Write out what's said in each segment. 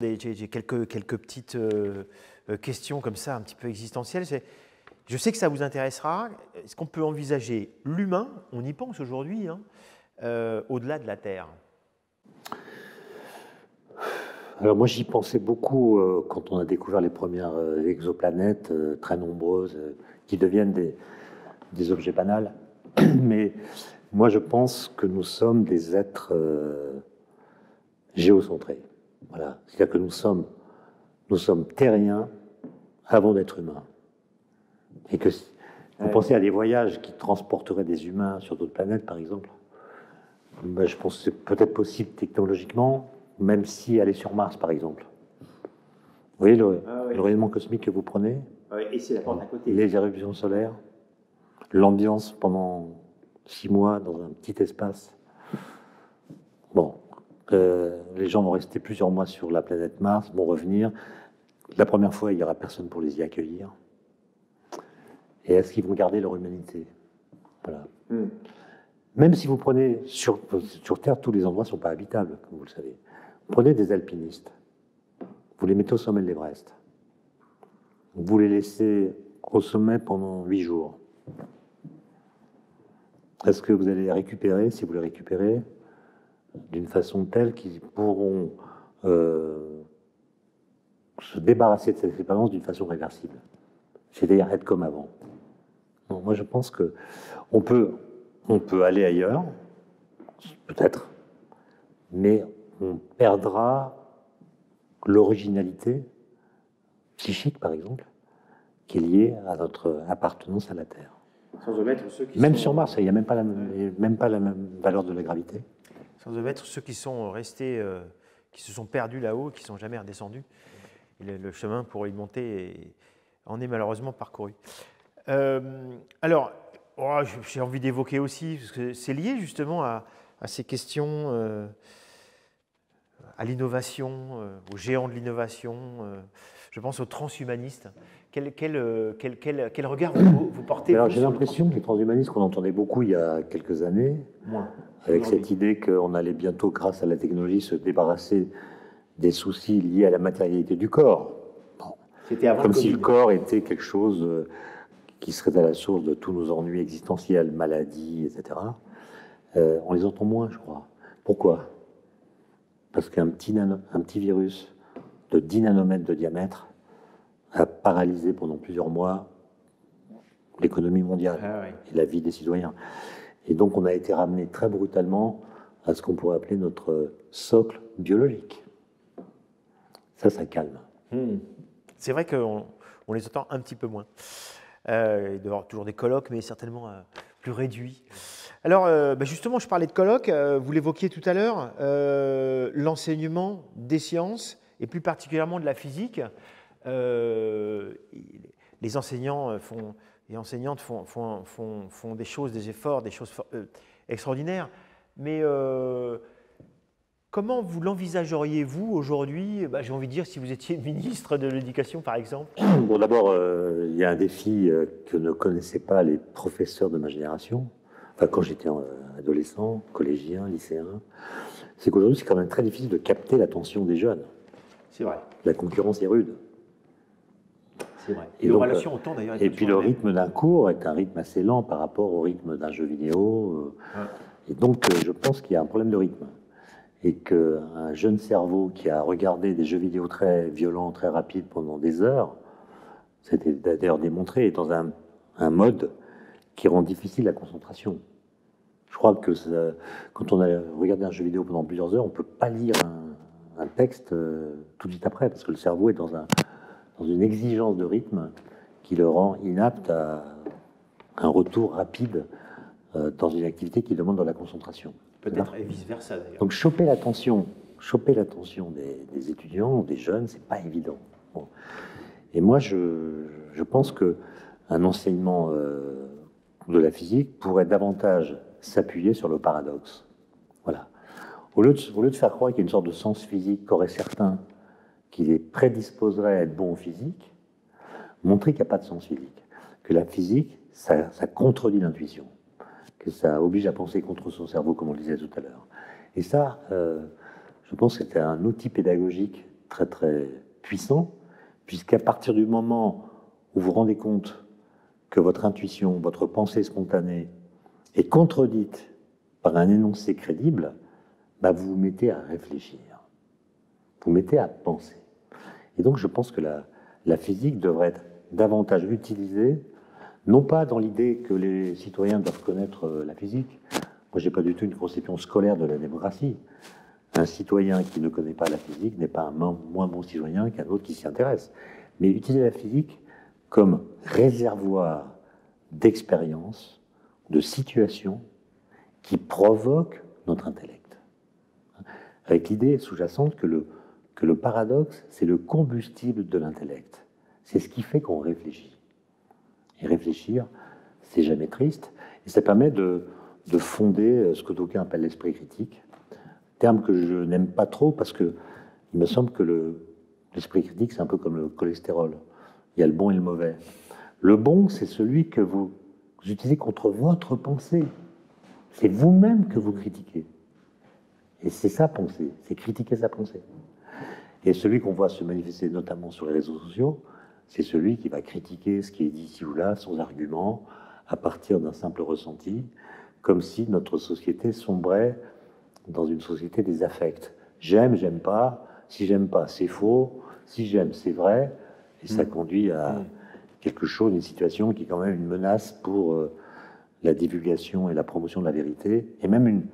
J'ai quelques petites questions comme ça, un petit peu existentielles. Je sais que ça vous intéressera. Est-ce qu'on peut envisager l'humain, on y pense aujourd'hui, hein, au-delà de la Terre? Alors moi j'y pensais beaucoup quand on a découvert les premières exoplanètes très nombreuses qui deviennent des objets banals. Mais moi je pense que nous sommes des êtres géocentrés. Voilà. C'est-à-dire que nous sommes terriens avant d'être humains. Et que vous pensez à des voyages qui transporteraient des humains sur d'autres planètes, par exemple. Ben, je pense que c'est peut-être possible technologiquement, même si aller sur Mars, par exemple. Vous voyez le rayonnement cosmique que vous prenez, Et c'est la porte à côté. les éruptions solaires, l'ambiance pendant 6 mois dans un petit espace. Bon, les gens vont rester plusieurs mois sur la planète Mars, vont revenir. La première fois, il n'y aura personne pour les y accueillir. Et est-ce qu'ils vont garder leur humanité? Voilà. Même si vous prenez sur Terre, tous les endroits ne sont pas habitables, comme vous le savez. Prenez des alpinistes, vous les mettez au sommet de l'Everest. Vous les laissez au sommet pendant 8 jours. Est-ce que vous allez les récupérer, si vous les récupérez, d'une façon telle qu'ils pourront se débarrasser de cette expérience d'une façon réversible? C'est-à-dire être comme avant. Donc, moi, je pense que on peut aller ailleurs, peut-être, mais on perdra l'originalité psychique, par exemple, qui est liée à notre appartenance à la Terre. Sans omettre ceux qui même sont... sur Mars, il n'y a même pas la même valeur de la gravité. Sans omettre ceux qui sont restés, qui se sont perdus là-haut, qui ne sont jamais redescendus. Et le chemin pour y monter en est malheureusement parcouru. Alors, j'ai envie d'évoquer aussi, parce que c'est lié justement à ces questions, à l'innovation, aux géants de l'innovation. Je pense aux transhumanistes. Quel regard vous portez? Alors, j'ai l'impression que les transhumanistes qu'on entendait beaucoup il y a quelques années, avec cette idée qu'on allait bientôt, grâce à la technologie, se débarrasser des soucis liés à la matérialité du corps. Bon. Comme si le corps était quelque chose qui serait à la source de tous nos ennuis existentiels, maladies, etc. On les entend moins, je crois. Pourquoi? Parce qu'un petit virus de 10 nanomètres de diamètre a paralysé pendant plusieurs mois l'économie mondiale et la vie des citoyens. Et donc on a été ramené très brutalement à ce qu'on pourrait appeler notre socle biologique. Ça calme. C'est vrai qu'on les entend un petit peu moins. Il doit y avoir toujours des colloques, mais certainement plus réduits. Alors, justement, je parlais de colloques, vous l'évoquiez tout à l'heure, l'enseignement des sciences, et plus particulièrement de la physique. Les enseignants et enseignantes font des choses, des efforts, des choses extraordinaires. Mais comment vous l'envisageriez, vous, aujourd'hui? J'ai envie de dire, si vous étiez ministre de l'Éducation, par exemple. Bon, d'abord, il y a un défi que ne connaissaient pas les professeurs de ma génération. Enfin, quand j'étais adolescent, collégien, lycéen, c'est qu'aujourd'hui, c'est quand même très difficile de capter l'attention des jeunes. C'est vrai. La concurrence est rude. C'est vrai. Et nos relations autant d'ailleurs. Et puis le rythme d'un cours est un rythme assez lent par rapport au rythme d'un jeu vidéo. Et donc, je pense qu'il y a un problème de rythme. Et qu'un jeune cerveau qui a regardé des jeux vidéo très violents, très rapides pendant des heures, c'était d'ailleurs démontré, est dans un mode qui rend difficile la concentration. Je crois que quand on a regardé un jeu vidéo pendant plusieurs heures, on ne peut pas lire un texte tout de suite après, parce que le cerveau est dans une exigence de rythme qui le rend inapte à un retour rapide dans une activité qui demande de la concentration. Peut-être et vice-versa d'ailleurs. Donc choper l'attention des étudiants, des jeunes, c'est pas évident. Bon. Et moi, je pense qu'un enseignement de la physique pourrait davantage s'appuyer sur le paradoxe. Voilà. Au lieu de faire croire qu'il y a une sorte de sens physique qu'aurait certains qui les prédisposerait à être bons en physique, montrer qu'il n'y a pas de sens physique. Que la physique, ça contredit l'intuition. Que ça oblige à penser contre son cerveau, comme on le disait tout à l'heure. Et ça, je pense que c'était un outil pédagogique très très puissant, puisqu'à partir du moment où vous vous rendez compte que votre intuition, votre pensée spontanée est contredite par un énoncé crédible, bah vous vous mettez à réfléchir, vous vous mettez à penser. Et donc je pense que la physique devrait être davantage utilisée, non pas dans l'idée que les citoyens doivent connaître la physique. Moi, je n'ai pas du tout une conception scolaire de la démocratie. Un citoyen qui ne connaît pas la physique n'est pas un moins bon citoyen qu'un autre qui s'y intéresse. Mais utiliser la physique comme réservoir d'expériences, de situations qui provoquent notre intellect. Avec l'idée sous-jacente que le paradoxe, c'est le combustible de l'intellect. C'est ce qui fait qu'on réfléchit. Et réfléchir, c'est jamais triste. Et ça permet de fonder ce que d'aucuns appellent l'esprit critique, terme que je n'aime pas trop parce que il me semble que l'esprit critique, c'est un peu comme le cholestérol. Il y a le bon et le mauvais. Le bon, c'est celui que vous utilisez contre votre pensée. C'est vous-même que vous critiquez. Et c'est sa pensée, c'est critiquer sa pensée. Et celui qu'on voit se manifester notamment sur les réseaux sociaux, c'est celui qui va critiquer ce qui est dit ici ou là, sans argument, à partir d'un simple ressenti, comme si notre société sombrait dans une société des affects. J'aime, j'aime pas. Si j'aime pas, c'est faux. Si j'aime, c'est vrai. Et ça conduit à quelque chose, une situation qui est quand même une menace pour la divulgation et la promotion de la vérité, et même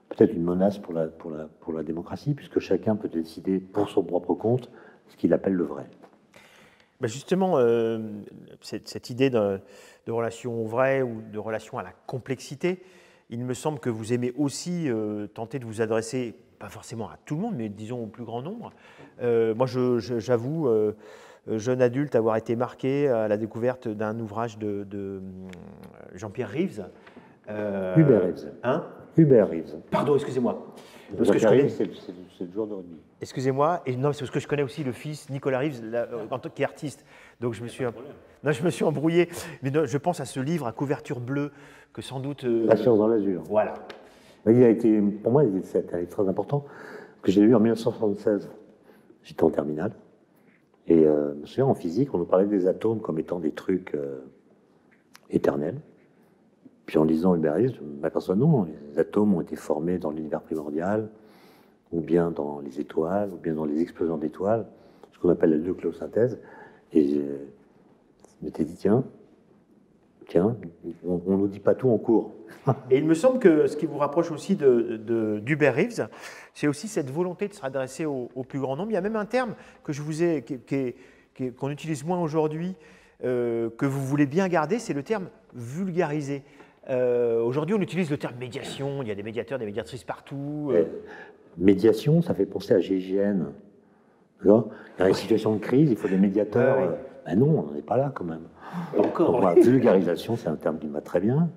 peut-être une menace pour la démocratie, puisque chacun peut décider pour son propre compte ce qu'il appelle le vrai. Ben justement, cette idée de relation au vrai ou de relation à la complexité, il me semble que vous aimez aussi tenter de vous adresser, pas forcément à tout le monde, mais disons au plus grand nombre. Moi, j'avoue, jeune adulte, avoir été marqué à la découverte d'un ouvrage de Jean-Pierre Rives. Hubert Reeves. Hein? Hubert Reeves. Pardon, excusez-moi. Parce que je connais, c'est le joueur de rugby. Excusez-moi, et non, c'est parce que je connais aussi le fils, Nicolas Rives, qui est artiste. Donc je me suis embrouillé. Mais non, je pense à ce livre à couverture bleue que sans doute. La science dans l'azur. Voilà. Il a été, pour moi, c'est très important, que j'ai lu en 1976. J'étais en terminale. Et je me souviens, en physique, on nous parlait des atomes comme étant des trucs éternels. Puis en lisant Hubert Reeves, je m'aperçois non, les atomes ont été formés dans l'univers primordial, ou bien dans les étoiles, ou bien dans les explosions d'étoiles, ce qu'on appelle la nucléosynthèse. Et je m'étais dit, tiens, on ne nous dit pas tout en cours. Et il me semble que ce qui vous rapproche aussi d'Hubert Reeves, c'est aussi cette volonté de se redresser au plus grand nombre. Il y a même un terme que je vous ai, qu'on utilise moins aujourd'hui, que vous voulez bien garder, c'est le terme vulgarisé. Aujourd'hui, on utilise le terme médiation, il y a des médiateurs, des médiatrices partout. Médiation, ça fait penser à GIGN. Dans les situations de crise, il faut des médiateurs. Ouais. Ben non, on n'est pas là quand même. Encore. Donc, vulgarisation, c'est un terme qui me va très bien.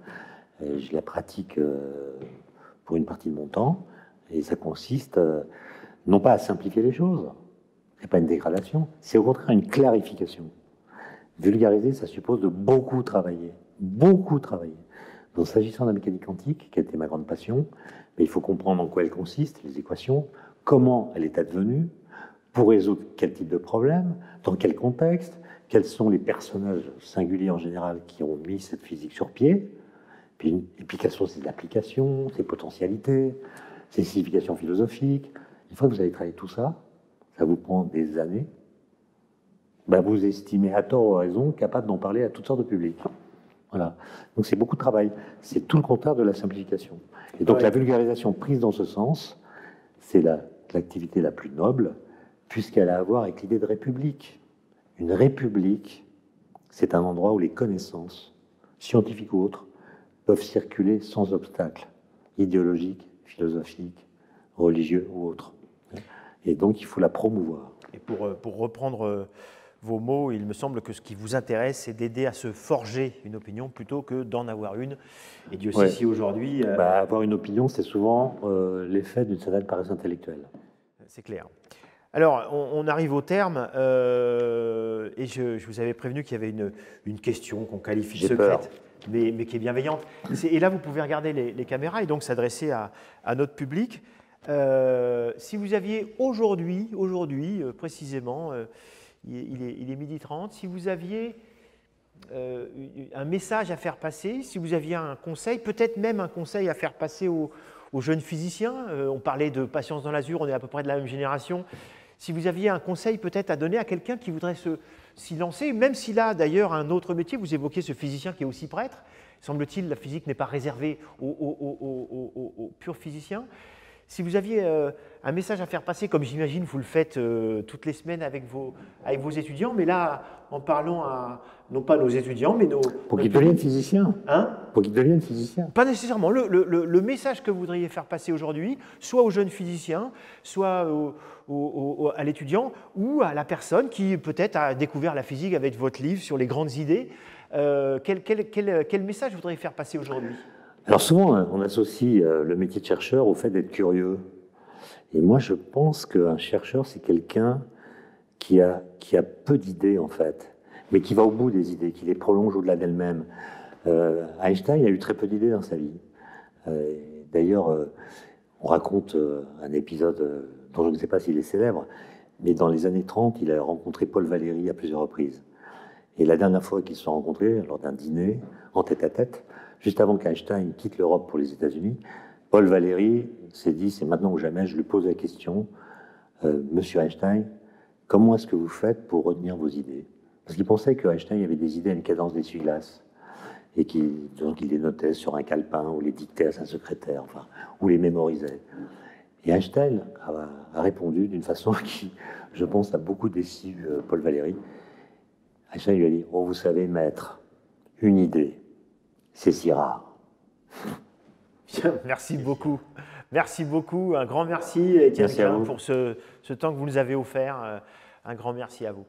Je la pratique pour une partie de mon temps. Et ça consiste non pas à simplifier les choses, c'est pas une dégradation, c'est au contraire une clarification. Vulgariser, ça suppose de beaucoup travailler. Beaucoup travailler. Donc, s'agissant de la mécanique quantique, qui a été ma grande passion, mais il faut comprendre en quoi elle consiste, les équations, comment elle est advenue, pour résoudre quel type de problème, dans quel contexte, quels sont les personnages singuliers en général qui ont mis cette physique sur pied, et puis quelles sont ses applications, ses potentialités, ses significations philosophiques. Une fois que vous avez travaillé tout ça, ça vous prend des années, ben vous estimez à tort ou à raison capable d'en parler à toutes sortes de publics. Voilà. Donc c'est beaucoup de travail. C'est tout le contraire de la simplification. Et donc la vulgarisation prise dans ce sens, c'est l'activité la plus noble, puisqu'elle a à voir avec l'idée de république. Une république, c'est un endroit où les connaissances, scientifiques ou autres, peuvent circuler sans obstacle, idéologique, philosophique, religieux ou autre. Et donc il faut la promouvoir. Et pour reprendre vos mots, il me semble que ce qui vous intéresse, c'est d'aider à se forger une opinion plutôt que d'en avoir une. Et Dieu sait si aujourd'hui... avoir une opinion, c'est souvent l'effet d'une certaine paresse intellectuelle. C'est clair. Alors, on arrive au terme, et je vous avais prévenu qu'il y avait une question qu'on qualifie de secrète, mais qui est bienveillante. Et là, vous pouvez regarder les caméras et donc s'adresser à notre public. Si vous aviez aujourd'hui, précisément, il est 12h30, si vous aviez un message à faire passer, si vous aviez un conseil, peut-être même un conseil à faire passer aux jeunes physiciens, on parlait de Patience dans l'Azur, on est à peu près de la même génération, si vous aviez un conseil peut-être à donner à quelqu'un qui voudrait s'y lancer, même s'il a d'ailleurs un autre métier, vous évoquez ce physicien qui est aussi prêtre, semble-t-il la physique n'est pas réservée aux purs physiciens. Si vous aviez un message à faire passer, comme j'imagine vous le faites toutes les semaines avec vos étudiants, mais là, en parlant à, non pas nos étudiants, mais nos... Pour qu'ils deviennent physiciens. Hein? Pour qu'ils deviennent physiciens. Pas nécessairement. Le message que vous voudriez faire passer aujourd'hui, soit aux jeunes physiciens, soit à l'étudiant, ou à la personne qui peut-être a découvert la physique avec votre livre sur les grandes idées, quel message vous voudriez faire passer aujourd'hui? Alors souvent, on associe le métier de chercheur au fait d'être curieux. Et moi, je pense qu'un chercheur, c'est quelqu'un qui a peu d'idées, en fait, mais qui va au bout des idées, qui les prolonge au-delà d'elles-mêmes. Einstein a eu très peu d'idées dans sa vie. D'ailleurs, on raconte un épisode dont je ne sais pas s'il est célèbre, mais dans les années 30, il a rencontré Paul Valéry à plusieurs reprises. Et la dernière fois qu'ils se sont rencontrés, lors d'un dîner, en tête-à-tête, juste avant qu'Einstein quitte l'Europe pour les États-Unis, Paul Valéry s'est dit, c'est maintenant ou jamais, je lui pose la question, Monsieur Einstein, comment est-ce que vous faites pour retenir vos idées? Parce qu'il pensait qu'Einstein avait des idées à une cadence d'essuie-glace, et donc il les notait sur un calepin, ou les dictait à sa secrétaire, enfin, ou les mémorisait. Et Einstein a répondu d'une façon qui, je pense, a beaucoup déçu Paul Valéry. Einstein lui a dit, oh, vous savez, maître, une idée, c'est si rare. Merci beaucoup. Merci beaucoup. Un grand merci, Étienne Klein, pour ce temps que vous nous avez offert. Un grand merci à vous.